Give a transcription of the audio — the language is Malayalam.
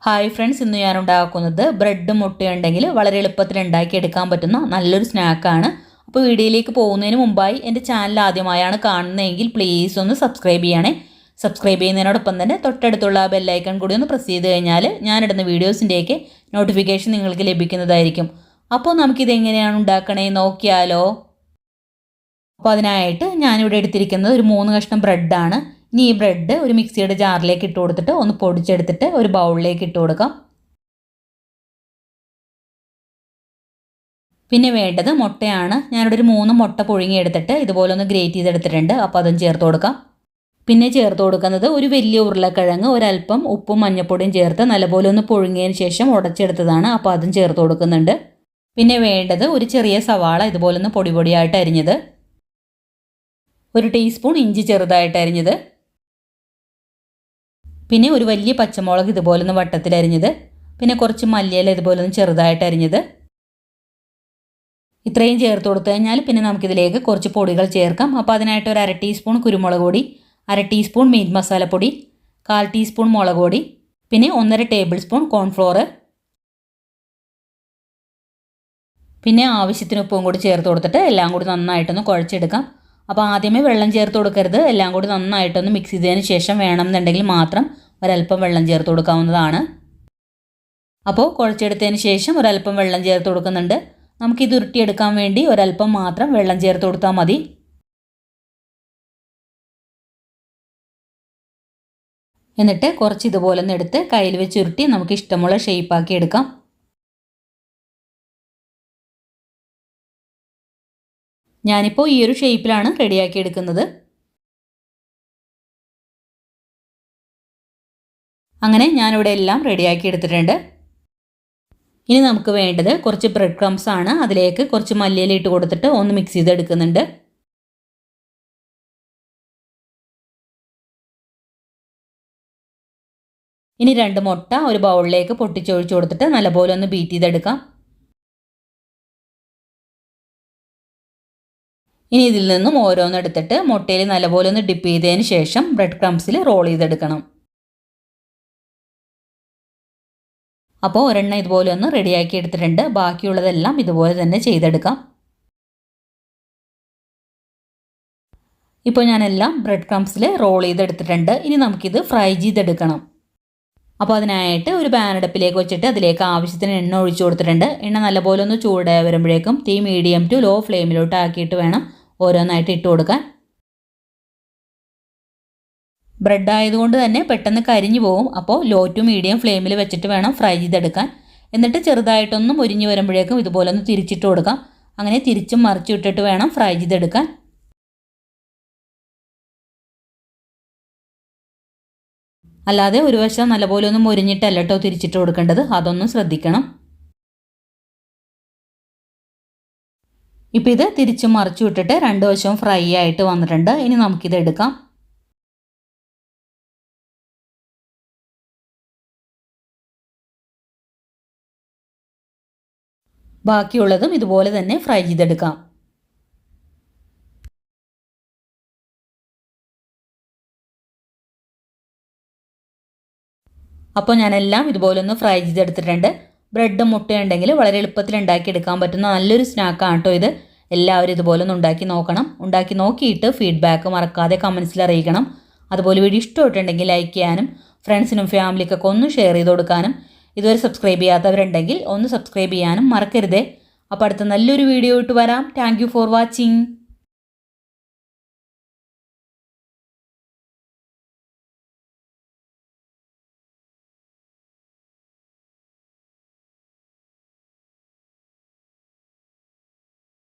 ഹായ് ഫ്രണ്ട്സ്, ഇന്ന് ഞാൻ ഉണ്ടാക്കുന്നത് ബ്രെഡ് മുട്ടയുണ്ടെങ്കിൽ വളരെ എളുപ്പത്തിൽ ഉണ്ടാക്കിയെടുക്കാൻ പറ്റുന്ന നല്ലൊരു സ്നാക്കാണ്. അപ്പോൾ വീഡിയോയിലേക്ക് പോകുന്നതിന് മുമ്പായി എൻ്റെ ചാനൽ ആദ്യമായാണ് കാണുന്നതെങ്കിൽ പ്ലീസ് ഒന്ന് സബ്സ്ക്രൈബ് ചെയ്യണേ. സബ്സ്ക്രൈബ് ചെയ്യുന്നതിനോടൊപ്പം തന്നെ തൊട്ടടുത്തുള്ള ബെല്ലൈക്കൺ കൂടി ഒന്ന് പ്രസ് ചെയ്ത് കഴിഞ്ഞാൽ ഞാനിടുന്ന വീഡിയോസിൻ്റെയൊക്കെ നോട്ടിഫിക്കേഷൻ നിങ്ങൾക്ക് ലഭിക്കുന്നതായിരിക്കും. അപ്പോൾ നമുക്കിതെങ്ങനെയാണ് ഉണ്ടാക്കണേ നോക്കിയാലോ. അപ്പോൾ അതിനായിട്ട് ഞാനിവിടെ എടുത്തിരിക്കുന്നത് ഒരു 3 കഷ്ണം ബ്രെഡാണ്. ഇനി ഈ ബ്രെഡ് ഒരു മിക്സിയുടെ ജാറിലേക്ക് ഇട്ട് കൊടുത്തിട്ട് ഒന്ന് പൊടിച്ചെടുത്തിട്ട് ഒരു ബൗളിലേക്ക് ഇട്ട് കൊടുക്കാം. പിന്നെ വേണ്ടത് മുട്ടയാണ്. ഞാനിവിടെ ഒരു 3 മുട്ട പുഴുങ്ങിയെടുത്തിട്ട് ഇതുപോലെ ഒന്ന് ഗ്രേറ്റ് ചെയ്തെടുത്തിട്ടുണ്ട്. അപ്പോൾ അതും ചേർത്ത് കൊടുക്കാം. പിന്നെ ചേർത്ത് കൊടുക്കുന്നത് ഒരു വലിയ ഉരുളക്കിഴങ്ങ്, ഒരല്പം ഉപ്പും മഞ്ഞൾപ്പൊടിയും ചേർത്ത് നല്ലപോലെ ഒന്ന് പുഴുങ്ങിയതിന് ശേഷം ഉടച്ചെടുത്തതാണ്. അപ്പോൾ അതും ചേർത്ത് കൊടുക്കുന്നുണ്ട്. പിന്നെ വേണ്ടത് ഒരു ചെറിയ സവാള ഇതുപോലെ ഒന്ന് പൊടി പൊടിയായിട്ട് അരിഞ്ഞത്, ഒരു ടീസ്പൂൺ ഇഞ്ചി ചെറുതായിട്ട് അരിഞ്ഞത്, പിന്നെ ഒരു വലിയ പച്ചമുളക് ഇതുപോലെ ഒന്ന് വട്ടത്തിൽ അരിഞ്ഞത്, പിന്നെ കുറച്ച് മല്ലിയില ഇതുപോലെ ഒന്ന് ചെറുതായിട്ട് അരിഞ്ഞത്. ഇത്രയും ചേർത്ത് കൊടുത്തു കഴിഞ്ഞാൽ പിന്നെ നമുക്കിതിലേക്ക് കുറച്ച് പൊടികൾ ചേർക്കാം. അപ്പോൾ അതിനായിട്ട് ഒരു 1/2 ടീസ്പൂൺ കുരുമുളക് പൊടി, 1/2 ടീസ്പൂൺ മീറ്റ് മസാലപ്പൊടി, 1/4 ടീസ്പൂൺ മുളക് പൊടി, പിന്നെ 1.5 ടേബിൾ സ്പൂൺ കോൺഫ്ലോർ, പിന്നെ ആവശ്യത്തിന് ഉപ്പും കൂടി ചേർത്ത് കൊടുത്തിട്ട് എല്ലാം കൂടി നന്നായിട്ടൊന്ന് കുഴച്ചെടുക്കാം. അപ്പോൾ ആദ്യമേ വെള്ളം ചേർത്ത് കൊടുക്കരുത്. എല്ലാം കൂടി നന്നായിട്ടൊന്ന് മിക്സ് ചെയ്തതിന് ശേഷം വേണമെന്നുണ്ടെങ്കിൽ മാത്രം ഒരല്പം വെള്ളം ചേർത്ത് കൊടുക്കാവുന്നതാണ്. അപ്പോൾ കുഴച്ചെടുത്തതിന് ശേഷം ഒരല്പം വെള്ളം ചേർത്ത് കൊടുക്കുന്നുണ്ട്. നമുക്കിത് ഉരുട്ടിയെടുക്കാൻ വേണ്ടി ഒരല്പം മാത്രം വെള്ളം ചേർത്ത് കൊടുത്താൽ മതി. എന്നിട്ട് കുറച്ച് ഇതുപോലെ ഒന്ന് എടുത്ത് കയ്യിൽ വെച്ച് ഉരുട്ടി നമുക്ക് ഇഷ്ടമുള്ള ഷേപ്പാക്കി എടുക്കാം. ഞാനിപ്പോൾ ഈ ഒരു ഷേപ്പിലാണ് റെഡിയാക്കി എടുക്കുന്നത്. അങ്ങനെ ഞാനിവിടെ എല്ലാം റെഡിയാക്കി എടുത്തിട്ടുണ്ട്. ഇനി നമുക്ക് വേണ്ടത് കുറച്ച് ബ്രെഡ് ക്രംസ് ആണ്. അതിലേക്ക് കുറച്ച് മല്ലിയില ഇട്ട് കൊടുത്തിട്ട് ഒന്ന് മിക്സ് ചെയ്തെടുക്കുന്നുണ്ട്. ഇനി 2 മുട്ട ഒരു ബൗളിലേക്ക് പൊട്ടിച്ചൊഴിച്ച് കൊടുത്തിട്ട് നല്ലപോലെ ഒന്ന് ബീറ്റ് ചെയ്തെടുക്കാം. ഇനി ഇതിൽ നിന്നും ഓരോന്നെടുത്തിട്ട് മുട്ടയിൽ നല്ലപോലെ ഒന്ന് ഡിപ്പ് ചെയ്തതിന് ശേഷം ബ്രെഡ് ക്രംസിൽ റോൾ ചെയ്തെടുക്കണം. അപ്പോൾ ഒരെണ്ണം ഇതുപോലെ ഒന്ന് റെഡിയാക്കി എടുത്തിട്ടുണ്ട്. ബാക്കിയുള്ളതെല്ലാം ഇതുപോലെ തന്നെ ചെയ്തെടുക്കാം. ഇപ്പോൾ ഞാനെല്ലാം ബ്രെഡ് ക്രംസിൽ റോൾ ചെയ്തെടുത്തിട്ടുണ്ട്. ഇനി നമുക്കിത് ഫ്രൈ ചെയ്തെടുക്കണം. അപ്പോൾ അതിനായിട്ട് ഒരു പാൻ അടുപ്പിലേക്ക് വെച്ചിട്ട് അതിലേക്ക് ആവശ്യത്തിന് എണ്ണ ഒഴിച്ചു കൊടുത്തിട്ടുണ്ട്. എണ്ണ നല്ലപോലെ ഒന്ന് ചൂടായി വരുമ്പോഴേക്കും തീ മീഡിയം ടു ലോ ഫ്ലെയിമിലോട്ട് ആക്കിയിട്ട് വേണം ഓരോന്നായിട്ട് ഇട്ട് കൊടുക്കാൻ. ബ്രെഡ് ആയതുകൊണ്ട് തന്നെ പെട്ടെന്ന് കരിഞ്ഞു പോകും. അപ്പോൾ ലോ ടു മീഡിയം ഫ്ലെയിമിൽ വെച്ചിട്ട് വേണം ഫ്രൈ ചെയ്തെടുക്കാൻ. എന്നിട്ട് ചെറുതായിട്ടൊന്നും മുരിഞ്ഞ് വരുമ്പോഴേക്കും ഇതുപോലെ ഒന്ന് തിരിച്ചിട്ട് കൊടുക്കാം. അങ്ങനെ തിരിച്ചും മറിച്ചും ഇട്ടിട്ട് വേണം ഫ്രൈ ചെയ്തെടുക്കാൻ. അല്ലാതെ ഒരു വശം നല്ലപോലെ ഒന്നും മുരിഞ്ഞിട്ടല്ല കേട്ടോ തിരിച്ചിട്ട് കൊടുക്കേണ്ടത്. അതൊന്നും ശ്രദ്ധിക്കണം. ഇപ്പോൾ ഇത് തിരിച്ചും മറിച്ചും ഇട്ടിട്ട് 2 വശവും ഫ്രൈ ആയിട്ട് വന്നിട്ടുണ്ട്. ഇനി നമുക്കിത് എടുക്കാം. ബാക്കിയുള്ളതും ഇതുപോലെ തന്നെ ഫ്രൈ ചെയ്തെടുക്കാം. അപ്പോൾ ഞാനെല്ലാം ഇതുപോലെ ഒന്ന് ഫ്രൈ ചെയ്തെടുത്തിട്ടുണ്ട്. ബ്രെഡും മുട്ടയുണ്ടെങ്കിൽ വളരെ എളുപ്പത്തിൽ ഉണ്ടാക്കിയെടുക്കാൻ പറ്റുന്ന നല്ലൊരു സ്നാക്കാണ് കേട്ടോ ഇത്. എല്ലാവരും ഇതുപോലെ ഒന്ന് ഉണ്ടാക്കി നോക്കണം. ഉണ്ടാക്കി നോക്കിയിട്ട് ഫീഡ്ബാക്ക് മറക്കാതെ കമൻസിൽ അറിയിക്കണം. അതുപോലെ വീഡിയോ ഇഷ്ടമായിട്ടുണ്ടെങ്കിൽ ലൈക്ക് ചെയ്യാനും ഫ്രണ്ട്സിനും ഫാമിലിക്കൊക്കെ ഒന്ന് ഷെയർ ചെയ്ത് കൊടുക്കാനും, ഇതുവരെ സബ്സ്ക്രൈബ് ചെയ്യാത്തവരുണ്ടെങ്കിൽ ഒന്ന് സബ്സ്ക്രൈബ് ചെയ്യാനും മറക്കരുതേ. അപ്പോൾ അടുത്ത നല്ലൊരു വീഡിയോ ഇട്ട് വരാം. Thank you for watching.